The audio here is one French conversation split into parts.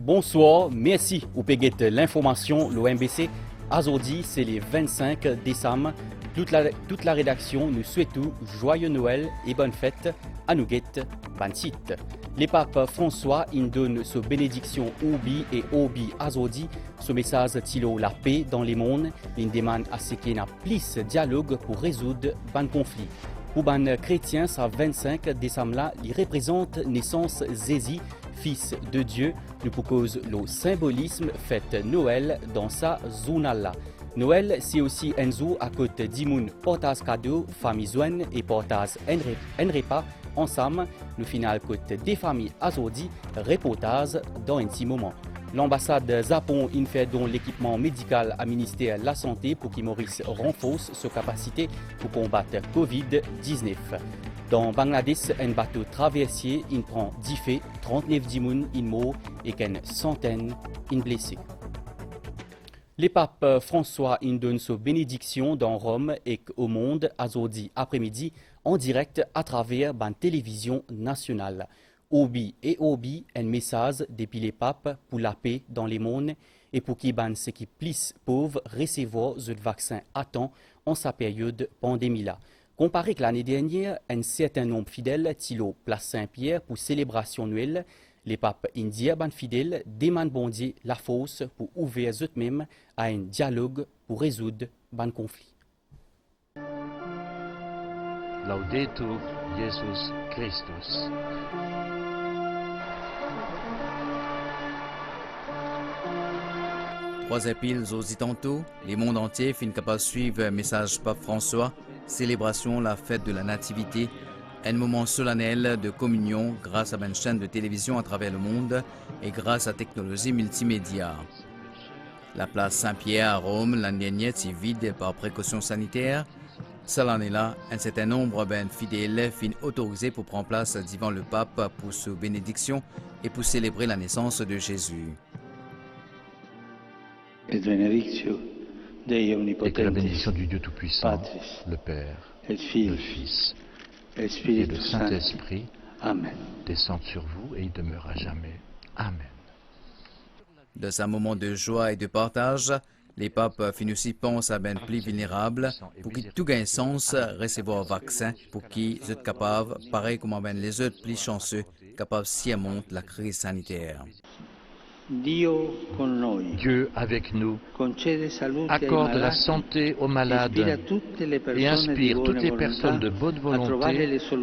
Bonsoir, merci au Péguet l'information, l'OMBC. Aujourd'hui, c'est le 25 décembre. Toute la rédaction nous souhaite joyeux Noël et bonne fête à nous guette, bonne site. Le pape François il donne sa bénédiction Obi et Obi Azodi, ce message tilo la paix dans les mondes, il demande à ce qu'il y ait plus de dialogue pour résoudre le conflit. Pour les chrétiens, ce 25 décembre-là, il représente naissance Jésus, fils de Dieu, nous propose le symbolisme fête Noël dans sa zone-là. Noël, c'est aussi un jour à côté d'Imoun portage cadeau, famille Zouane et portage un repas ensemble. Le final côté des familles Azodi, reportage dans un petit moment. L'ambassade Japon fait donc l'équipement médical à ministère de la Santé pour qu'il Maurice renforce ses capacités pour combattre Covid-19. Dans Bangladesh, un bateau traversier il prend 10 faits, 39 dimoun in morts et qu'une centaine in blessés. Le pape François donne sa bénédiction dans Rome et au monde aujourd'hui après-midi en direct à travers la télévision nationale. Obi et Obi, un message depuis les papes pour la paix dans les mondes et pour qu'ils ceux qui plus pauvres recevoir le vaccin à temps en sa période pandémie-là. Comparé que l'année dernière, un certain nombre de fidèles tilo place Saint-Pierre pour célébration Noël, les papes indiens fidèles demandent bon Dieu la force pour ouvrir eux-mêmes à un dialogue pour résoudre le conflit. Laudetur Jesus Christus. Trois épiles aussi tantôt, les mondes entiers finissent capables de suivre le message Pape François, célébration la fête de la Nativité, un moment solennel de communion grâce à une chaîne de télévision à travers le monde et grâce à la technologie multimédia. La place Saint-Pierre à Rome, l'année dernière, est vide par précaution sanitaire. Cette année-là, un certain nombre de fidèles finissent autorisés pour prendre place devant le pape pour sa bénédiction et pour célébrer la naissance de Jésus. Et que la bénédiction du Dieu Tout-Puissant, le Père, le Fils et le Saint-Esprit descendent sur vous et il demeure à jamais. Amen. Dans un moment de joie et de partage, les papes finissent aussi pensent à ben plus vulnérables pour qu'ils tout gagne sens recevoir un vaccin pour qu'ils soient capables, pareil comme ben les autres plus chanceux, capables si monte la crise sanitaire. Dieu avec nous accorde la santé aux malades et inspire toutes les personnes de bonne volonté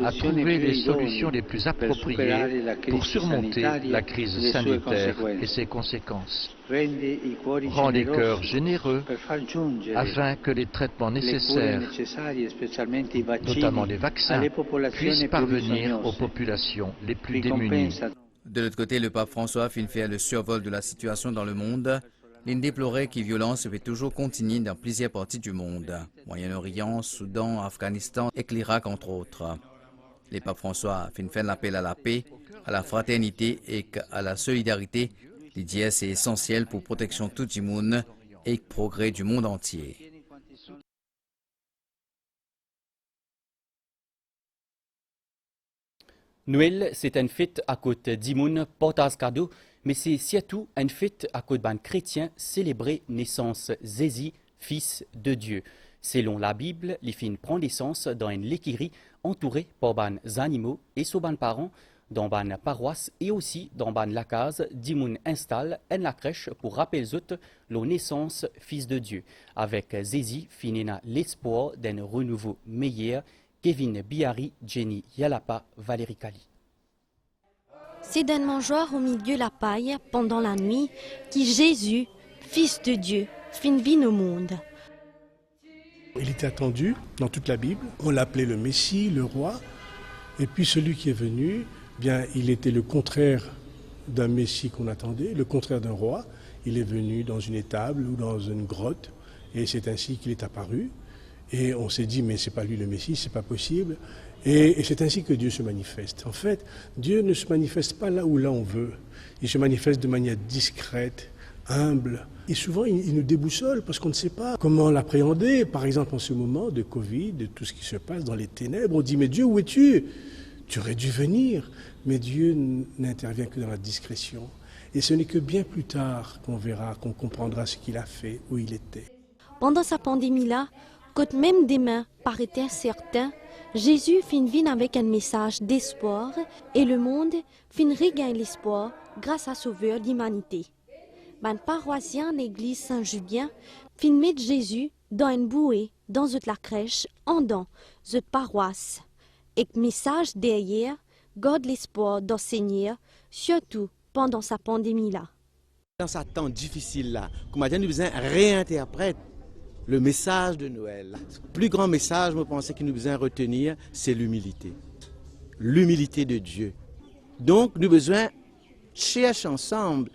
à trouver les solutions les plus appropriées pour surmonter la crise sanitaire et ses conséquences. Rends les cœurs généreux afin que les traitements nécessaires, notamment les vaccins, puissent parvenir aux populations les plus démunies. De l'autre côté, le pape François finit faire le survol de la situation dans le monde. Il déplorait que les violences peuvent toujours continuer dans plusieurs parties du monde, Moyen-Orient, Soudan, Afghanistan et l'Irak entre autres. Le pape François finit faire l'appel à la paix, à la fraternité et à la solidarité. Il dit que c'est essentiel pour la protection de tout le monde et le progrès du monde entier. Noël, c'est une fête à côté d'Imoun portage cadeau, mais c'est surtout une fête à côté d'un chrétien célébrer naissance Jésus, fils de Dieu. Selon la Bible, les filles prennent naissance dans une l'écurie entourée par des animaux et sous des parents, dans une paroisse et aussi dans la case d'Imoun installe la crèche pour rappeler la naissance fils de Dieu. Avec Jésus, finina l'espoir d'un renouveau meilleur. Kevin Biari, Jenny Yalapa, Valérie Kali. C'est d'un mangeoire au milieu de la paille pendant la nuit qui Jésus, fils de Dieu, fin vient au monde. Il était attendu dans toute la Bible. On l'appelait le Messie, le roi. Et puis celui qui est venu, bien, il était le contraire d'un Messie qu'on attendait, le contraire d'un roi. Il est venu dans une étable ou dans une grotte et c'est ainsi qu'il est apparu. Et on s'est dit, mais c'est pas lui le Messie, c'est pas possible. Et c'est ainsi que Dieu se manifeste. En fait, Dieu ne se manifeste pas là où on veut. Il se manifeste de manière discrète, humble. Et souvent, il nous déboussole parce qu'on ne sait pas comment l'appréhender. Par exemple, en ce moment de Covid, de tout ce qui se passe dans les ténèbres, on dit, mais Dieu, où es-tu? Tu aurais dû venir. Mais Dieu n'intervient que dans la discrétion. Et ce n'est que bien plus tard qu'on verra, qu'on comprendra ce qu'il a fait, où il était. Pendant sa pandémie-là, quand même demain paraît incertain, Jésus vient avec un message d'espoir et le monde regagne l'espoir grâce à Sauveur d'humanité. Ben paroissien l'église Saint-Julien mettre Jésus dans une bouée dans la crèche en dans la paroisse. Et le message derrière garde l'espoir d'enseigner, surtout pendant sa pandémie-là. Dans ce temps difficile-là, comme nous besoin réinterpréter le message de Noël. Le plus grand message, je pense, que nous besoin retenir, c'est l'humilité. L'humilité de Dieu. Donc, nous besoin chercher ensemble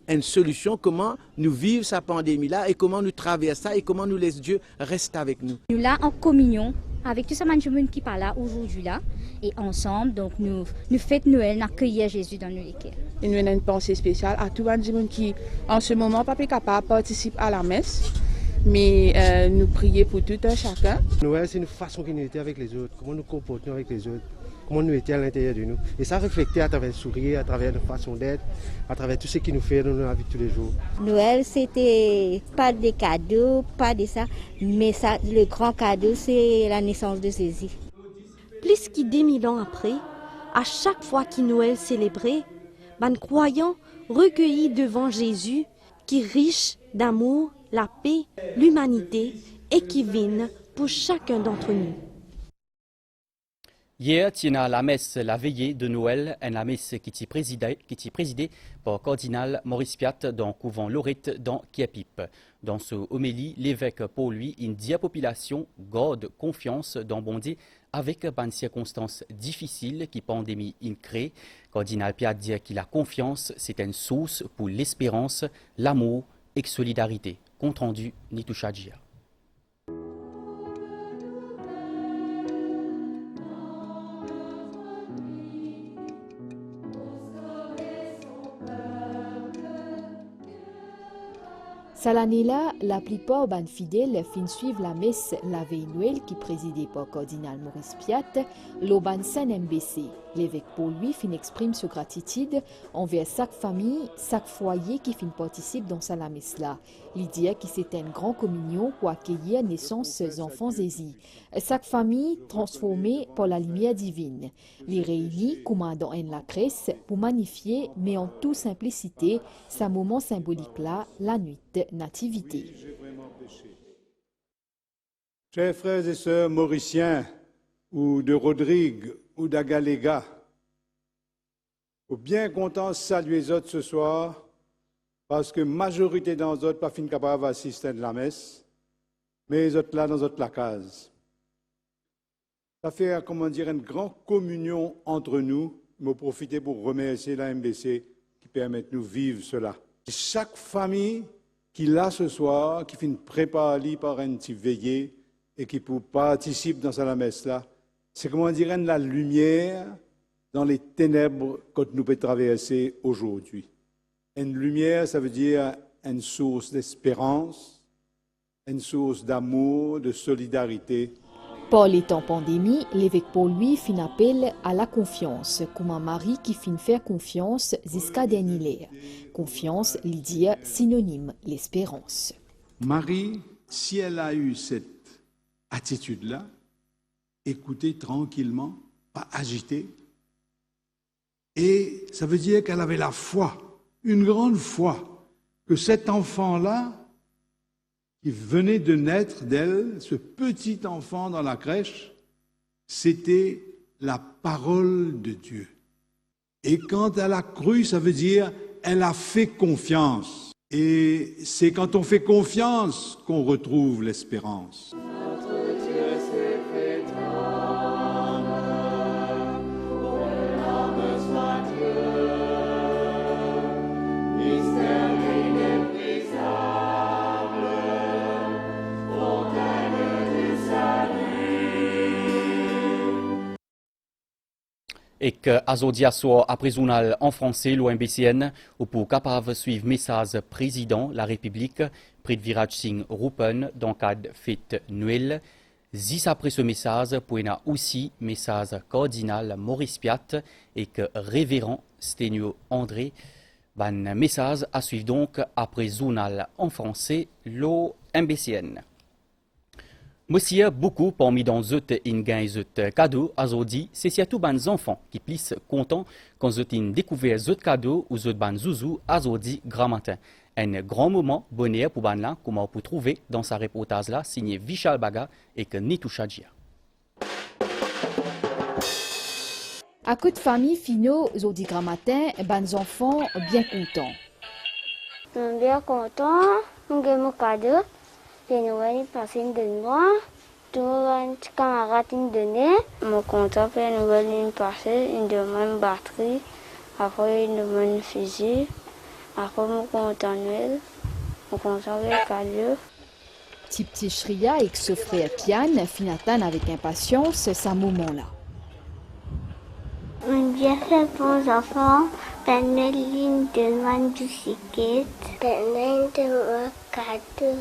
une solution, comment nous vivre sa pandémie-là et comment nous traverser ça et comment nous laisser Dieu rester avec nous. Nous là en communion avec tout ce monde qui parle là aujourd'hui là et ensemble donc nous fêtons Noël, nous accueillons Jésus dans nos cœurs. Et nous avons une pensée spéciale à tout le monde qui en ce moment pas capable participer à la messe. Mais nous prions pour tout un chacun. Noël, c'est une façon que nous étions avec les autres, comment nous comportons avec les autres, comment nous étions à l'intérieur de nous. Et ça reflète à travers le sourire, à travers notre façon d'être, à travers tout ce qui nous fait dans la vie de tous les jours. Noël, c'était pas des cadeaux, pas de ça, mais ça, le grand cadeau, c'est la naissance de Jésus. Plus que 2000 ans après, à chaque fois que Noël célébré, croyants recueillis devant Jésus, qui est riche d'amour, la paix, l'humanité et qui viennent pour chacun d'entre nous. Hier, tient la messe la veillée de Noël, une messe qui est présidée par le cardinal Maurice Piat dans le couvent Lorette dans Kiapip. Dans ce homélie, l'évêque pour lui, une dit à la population garde confiance dans bon Dieu avec une circonstance difficile qui pandémie crée. Cardinal Piat dit que la confiance, c'est une source pour l'espérance, l'amour et la solidarité. Compte rendu Nitoucha Djia. Cette année-là, la plupart des fidèles fin suivre la messe la veille Noël qui présidée par le cardinal Maurice Piat, l'Auban Saint-MBC. L'évêque Paul lui fin exprime sa gratitude envers chaque famille, chaque foyer qui fin participe dans sa messe-là. Il dit que c'est une grande communion pour accueillir la naissance des enfants Jésus. Chaque famille transformée par la lumière divine. Les réunis comme dans la crèche pour magnifier, mais en toute simplicité, ce moment symbolique-là, la nuit de nativité. Chers frères et sœurs mauriciens, ou de Rodrigue, ou d'Agaléga, ou bien content de saluer les autres ce soir, parce que majorité dans les autres pas fin capable d'assister à la messe, mais les autres là dans les autres la case. Ça fait, comment dire, une grande communion entre nous, mais profiter pour remercier la MBC qui permet de nous vivre cela. Chaque famille qui là ce soir, qui fait une préparation par un petit veillée et qui participe dans la messe là, c'est comment dire la lumière dans les ténèbres que nous pouvons traverser aujourd'hui. Une lumière, ça veut dire une source d'espérance, une source d'amour, de solidarité. Pour les temps pandémie, l'évêque Paul lui fin appel à la confiance, comme un mari qui fin faire confiance jusqu'à dernier. Confiance, Lydia, synonyme l'espérance. Marie, si elle a eu cette attitude-là, écouter tranquillement, pas agiter, et ça veut dire qu'elle avait la foi, une grande foi, que cet enfant-là, qui venait de naître d'elle, ce petit enfant dans la crèche, c'était la parole de Dieu. Et quand elle a cru, ça veut dire elle a fait confiance. Et c'est quand on fait confiance qu'on retrouve l'espérance. Et que Azodia soit apprisonnal en français l'OMBCN ou pour capable suivre message président la République près de Viraj Singh Rupen dans le cadre fête Noël. Zis après ce message, pour y a aussi message cardinal Maurice Piat et que révérend Sténio André Un message à suivre donc après journal en français, l'OMBCN. Monsieur beaucoup parmi dans eux in gain cadeau aujourd'hui, c'est surtout les enfants qui plus contents quand ils ont découvert les cadeaux ou les zouzou aujourd'hui grand matin. Un grand moment bonheur pour ban là, comme on peut trouver dans sa reportage là signé Vishal Baga et que Nitou Chadjia. À coup de famille, finaux, aujourd'hui grand matin, les enfants bien contents. Je suis bien content, on a mon cadeau, les nouvelles personnes de moi, tous mes camarades me donnaient. Je suis content pour les nouvelles passer, une demande batterie, après une demande fusil, après je suis content Noël, je suis content pour les cadeaux. Petit Shria et son frère Pian finissent avec impatience ce moment-là. On bien fait pour les enfants, pendant une demande du ticket, pendant un cadeau.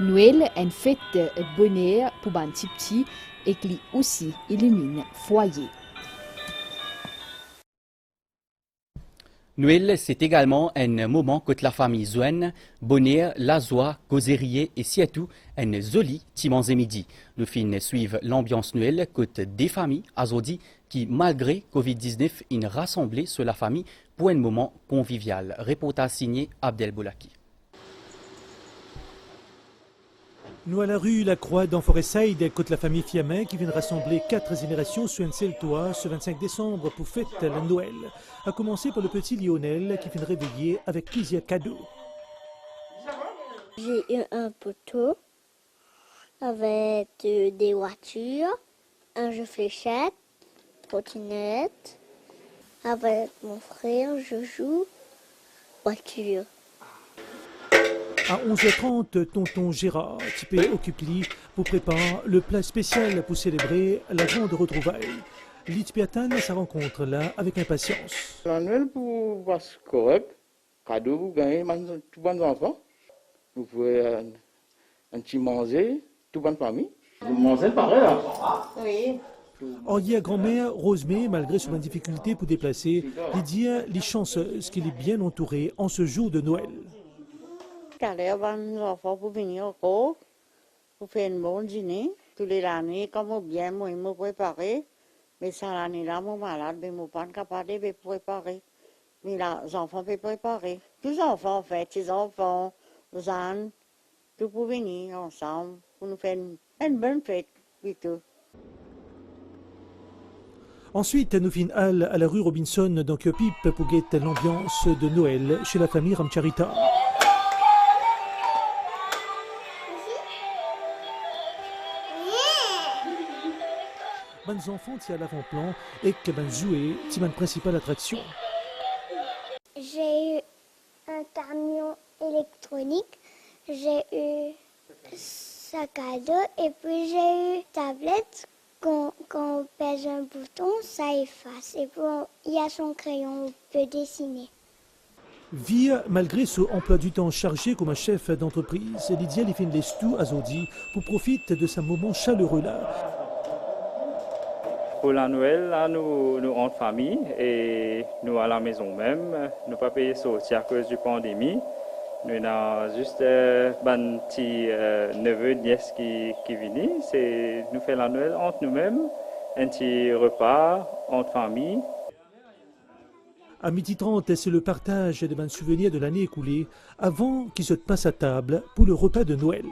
Noël est une fête bonheur pour les petits et qui aussi illumine foyer. Noël, c'est également un moment que la famille Zouen, bonheur, la joie, causerie et surtout un joli dimanche midi. Nous films suivent l'ambiance Noël que des familles aujourd'hui qui, malgré Covid-19, ont rassemblé sur la famille pour un moment convivial. Reportage signé Abdel Boulaki. Nous à la rue La Croix dans Forêt-Side, côte la famille Fiamin qui vient rassembler 4 générations sur un seul toit ce 25 décembre pour fêter la Noël. A commencer par le petit Lionel qui vient réveiller avec plusieurs cadeaux. J'ai eu un poteau avec des voitures, un jeu fléchette, trottinette. Avec mon frère, je joue voiture. À 11h30, tonton Gérard, typé occupe-lit, pour préparer le plat spécial pour célébrer la grande retrouvaille. L'Itpiatan sa rencontre là avec impatience. La Noël pour voir correct, cadeau pour gagner tout bon enfant. Vous pouvez un petit manger, tout bonne famille. Vous mangez pareil là? Oui. Or, hier, grand-mère Rosemée, malgré son difficulté pour déplacer, lui dit les chanceuses qu'il est bien entouré en ce jour de Noël. Les enfants pour venir encore, pour faire un bon dîner. Tous les années, comme bien, moi, je me prépare. Mais cette année-là, mon malade, je ne suis pas capable de préparer. Mais les enfants peuvent préparer. Tous les enfants, en fait, les enfants, les ânes, tout pour venir ensemble, pour nous faire une bonne fête, plutôt. Ensuite, nous finissons à la rue Robinson dans Kyopip pour guetter l'ambiance de Noël chez la famille Ramcharita. Les enfants sont à l'avant-plan et que jouer, c'est la principale attraction. J'ai eu un camion électronique, j'ai eu sac à dos et puis j'ai eu une tablette. Quand on pèse un bouton, ça efface. Et puis il y a son crayon, on peut dessiner. Via, malgré son emploi du temps chargé comme un chef d'entreprise, Lydia les fait les tout à Zodi pour profiter de ce moment chaleureux là. Pour la Noël, là, nous en famille et nous à la maison même. Nous pas payer sortir à cause de la pandémie. Nous avons juste un petit neveu, nièce qui viennent. Nous faisons la Noël entre nous-mêmes, un petit repas entre famille. À 12h30, c'est le partage de souvenirs de l'année écoulée avant qu'ils se passent à table pour le repas de Noël.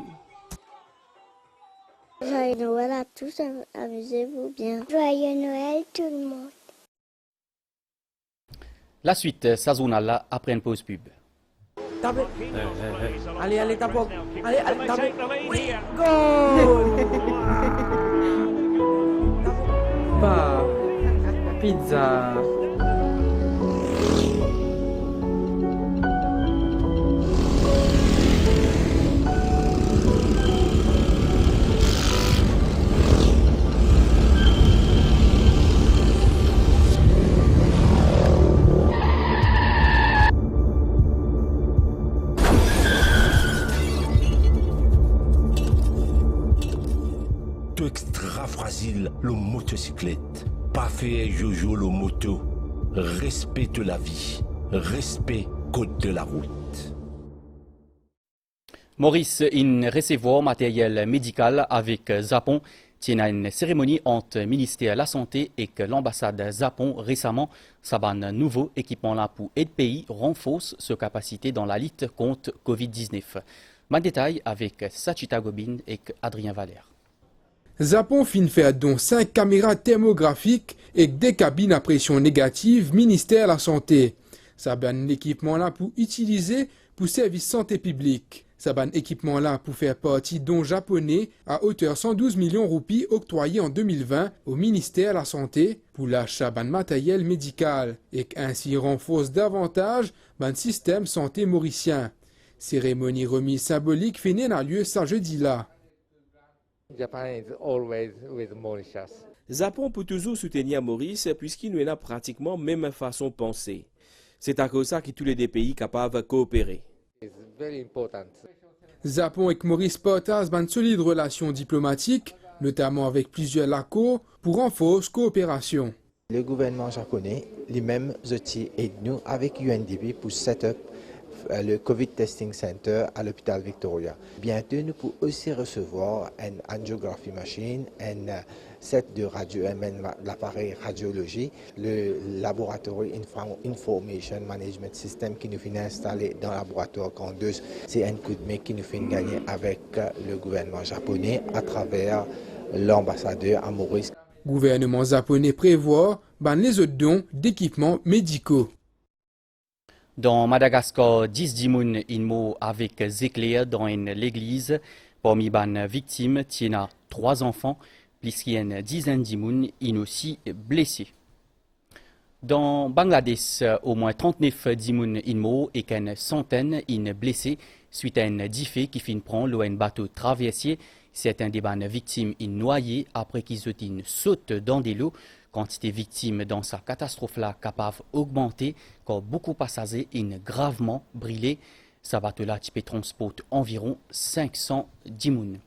Joyeux Noël à tous, amusez-vous bien. Joyeux Noël tout le monde. La suite, ça zone là après une pause pub. Tape. Allez, allez, tape. Allez, allez, tape. Oui, go. Pas pizza. Extra fragile, le motocyclette. pas faire Jojo le moto. Respecte la vie. Respect code de la route. Maurice, in recevoir matériel médical avec Japon, tient une cérémonie entre le ministère de la Santé et l'ambassade Japon récemment. Ça un nouveau équipement là pour aider le pays renforce ses capacités dans la lutte contre Covid-19. Ma détail avec Sachita Gobin et Adrien Valère. Japon fin fait donc 5 caméras thermographiques et des cabines à pression négative ministère de la Santé. Ça un équipement là pour utiliser pour service santé publique. Ça un équipement là pour faire partie d'un japonais à hauteur 112 millions de roupies octroyés en 2020 au ministère de la Santé pour l'achat d'un matériel médical et ainsi renforce davantage un système santé mauricien. Cérémonie remise symbolique finit a lieu ce jeudi-là. Japon peut toujours soutenir Maurice puisqu'il nous a pratiquement même façon de penser. C'est à cause de ça que tous les deux pays capables de coopérer. Japon et Maurice partagent une solide relation diplomatique, notamment avec plusieurs accords pour renforcer la coopération. Le gouvernement japonais lui-même aide nous avec UNDP pour set up le Covid Testing Center à l'hôpital Victoria. Bientôt, nous pouvons aussi recevoir une angiography machine, un set de l'appareil radiologie, le laboratoire Information Management System qui nous finit installé dans le laboratoire Candeuse. C'est un coup de main qui nous fait gagner avec le gouvernement japonais à travers l'ambassadeur à Maurice. Le gouvernement japonais prévoit les autres dons d'équipements médicaux. Dans Madagascar, 10 dimoun inmo avec éclairs dans l'église. Parmi les victimes, il y a 3 enfants, plus qu'une dizaine dimoun in aussi blessés. Dans Bangladesh, au moins 39 dimoun inmo et qu'une centaine in blessés suite à un diffé qui finit prendre un bateau traversier. Certains des victimes in noyés après qu'ils sautent dans des lots. Quantité victimes dans sa catastrophe-là capable d'augmenter quand beaucoup de passagers sont gravement brûlés. Ce bateau-là peut transporter environ 500 dimoun.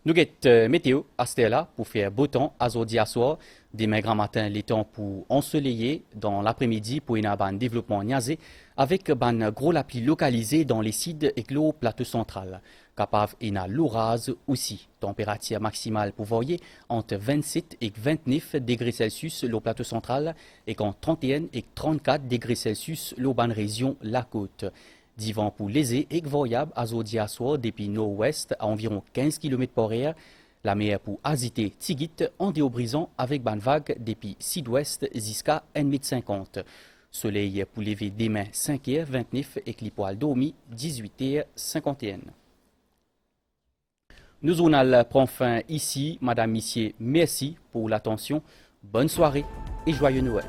Nous avons météo à Stella pour faire beau temps à Zodi à soir. Demain grand matin, les temps pour ensoleiller dans l'après-midi pour un développement niasé avec un gros la pluie localisé dans les sites et le plateau central. Capable une l'orage aussi. Température maximale pour voyer entre 27 et 29 degrés Celsius le plateau central et entre 31 et 34 degrés Celsius le bonne région la côte. Divan pour léger et voyable à Zodi à soir depuis nord-ouest à environ 15 km/h. La mer pour agiter Tigit en déobrisant avec ban vague depuis sud-ouest jusqu'à 1,50 m. Soleil pour lever demain 5h29 et clipoil dormi 18h51. Nous journal prend fin ici. Madame, Messieurs, merci pour l'attention. Bonne soirée et joyeux Noël.